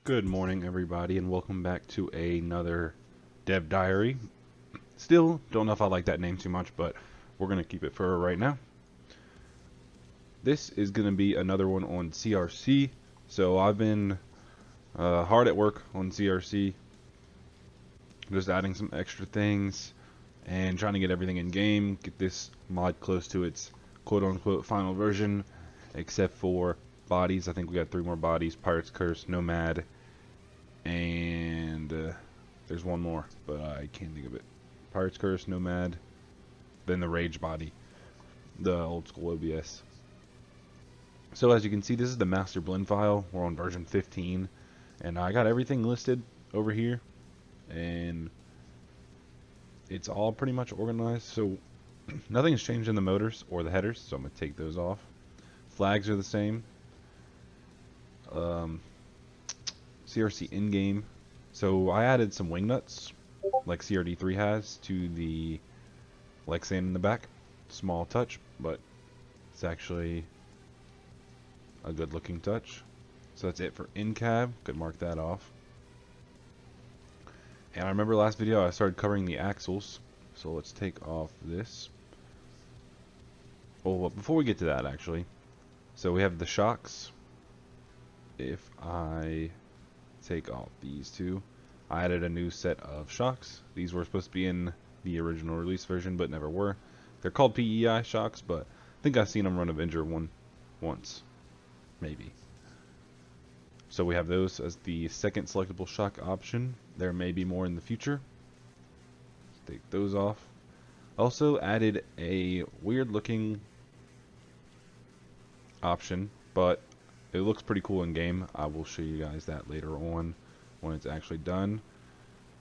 Good morning, everybody, and welcome back to another Dev Diary. Still, don't know if I like that name too much, but we're going to keep it for right now. This is going to be another one on CRC. So I've been hard at work on CRC, just adding some extra things and trying to get everything in game, get this mod close to its quote-unquote final version, except for bodies. I think we got 3 more bodies: Pirate's Curse, Nomad, and there's one more, but I can't think of it. Pirate's Curse, Nomad, then the Rage body, the old school OBS. So as you can see, this is the master blend file. We're on version 15, and I got everything listed over here, and it's all pretty much organized. So nothing's changed in the motors or the headers, so I'm gonna take those off. Flags are the same. CRC in-game. So I added some wing nuts, like CRD3 has, to the Lexan in the back. Small touch, but it's actually a good looking touch. So that's it for in-cab. Could mark that off. And I remember last video I started covering the axles. So let's take off this. Oh, well, before we get to that, actually. So we have the shocks. If I take off these two, I added a new set of shocks. These were supposed to be in the original release version, but never were. They're called PEI shocks, but I think I've seen them run Avenger one once, maybe. So we have those as the second selectable shock option. There may be more in the future. Let's take those off. Also added a weird looking option, but it looks pretty cool in game. I will show you guys that later on when it's actually done.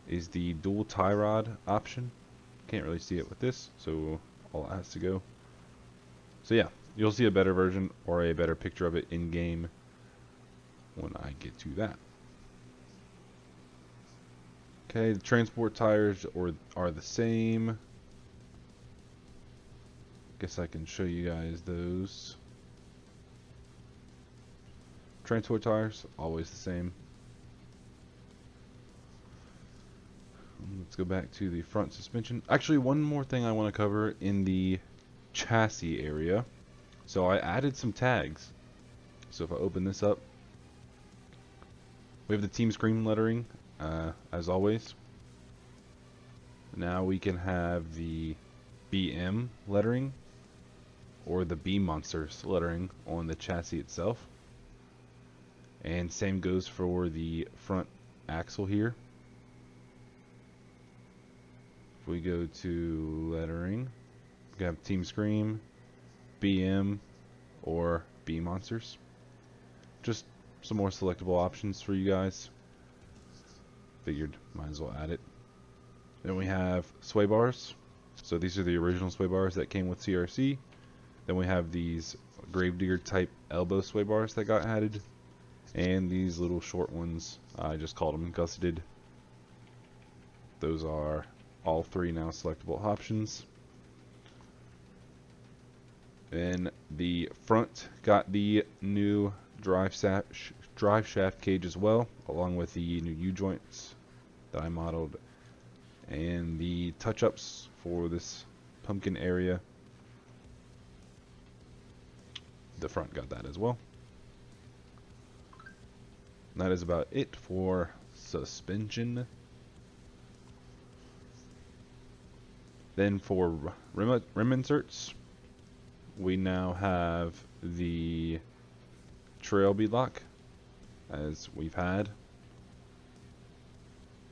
Is the dual tie rod option. Can't really see it with this, so all it has to go. So yeah, you'll see a better version or a better picture of it in game when I get to that. Okay, the transport tires are the same. Guess I can show you guys those. Transport tires, always the same. Let's go back to the front suspension. Actually, one more thing I want to cover in the chassis area. So I added some tags. So if I open this up, we have the Team Scream lettering, as always. Now we can have the BM lettering or the B Monsters lettering on the chassis itself. And same goes for the front axle here. If we go to lettering, we have Team Scream, BM, or B Monsters. Just some more selectable options for you guys. Figured might as well add it. Then we have sway bars. So these are the original sway bars that came with CRC. Then we have these Gravedigger type elbow sway bars that got added. And these little short ones, I just called them gusseted. Those are all 3 now selectable options. And the front got the new drive shaft cage as well, along with the new U-joints that I modeled. And the touch-ups for this pumpkin area. The front got that as well. That is about it for suspension. Then for rim inserts, we now have the trail bead lock, as we've had.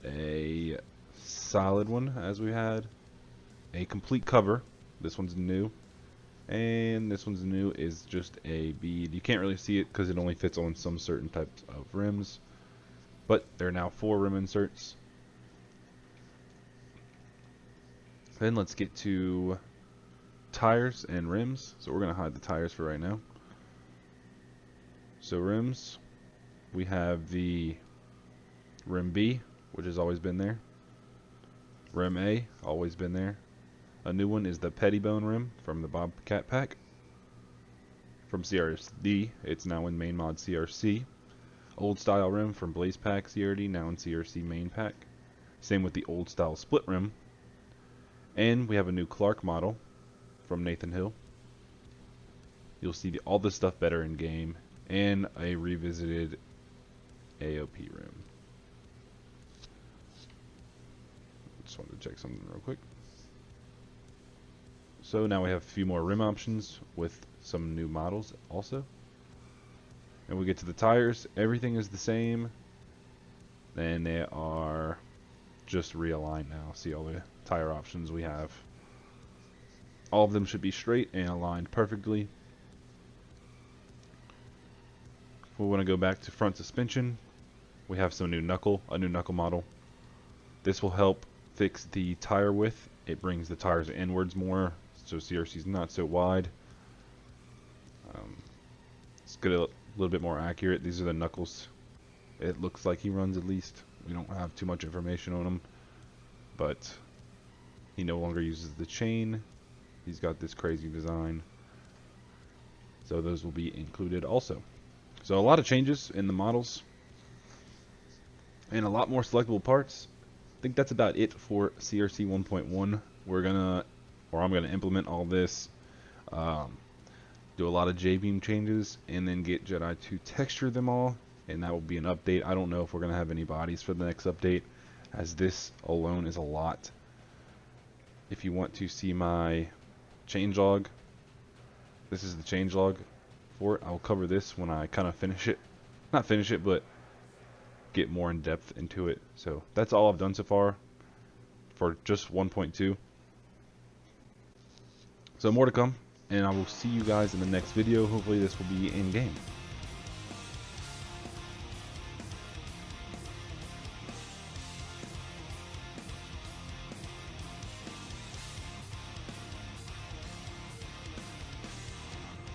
A solid one, as we had. A complete cover. This one's new. And this one's new is just a bead. You can't really see it because it only fits on some certain types of rims. But there are now 4 rim inserts. Then let's get to tires and rims. So we're going to hide the tires for right now. So rims, we have the Rim B, which has always been there. Rim A, always been there. A new one is the Pettibone rim from the Bobcat pack. From CRD, it's now in main mod CRC. old style rim from Blaze Pack CRD, now in CRC main pack. Same with the old style split rim. And we have a new Clark model from Nathan Hill. You'll see all this stuff better in game, and a revisited AOP rim. Just wanted to check something real quick. So now we have a few more rim options with some new models also. And we get to the tires, everything is the same. And they are just realigned now. See all the tire options we have. All of them should be straight and aligned perfectly. If we want to go back to front suspension, we have a new knuckle model. This will help fix the tire width. It brings the tires inwards more, so CRC is not so wide. It's good, a little bit more accurate. These are the knuckles. It looks like he runs, at least. We don't have too much information on him, but he no longer uses the chain. He's got this crazy design, so those will be included also. So a lot of changes in the models and a lot more selectable parts. I think that's about it for CRC 1.1. I'm gonna implement all this, do a lot of J-beam changes, and then get Jedi to texture them all, and that will be an update. I don't know if we're gonna have any bodies for the next update, as this alone is a lot. If you want to see my changelog, this is the changelog for it. I'll cover this when I kind of finish it. Not finish it, but get more in depth into it. So that's all I've done so far for just 1.2. So more to come, and I will see you guys in the next video. Hopefully this will be in game.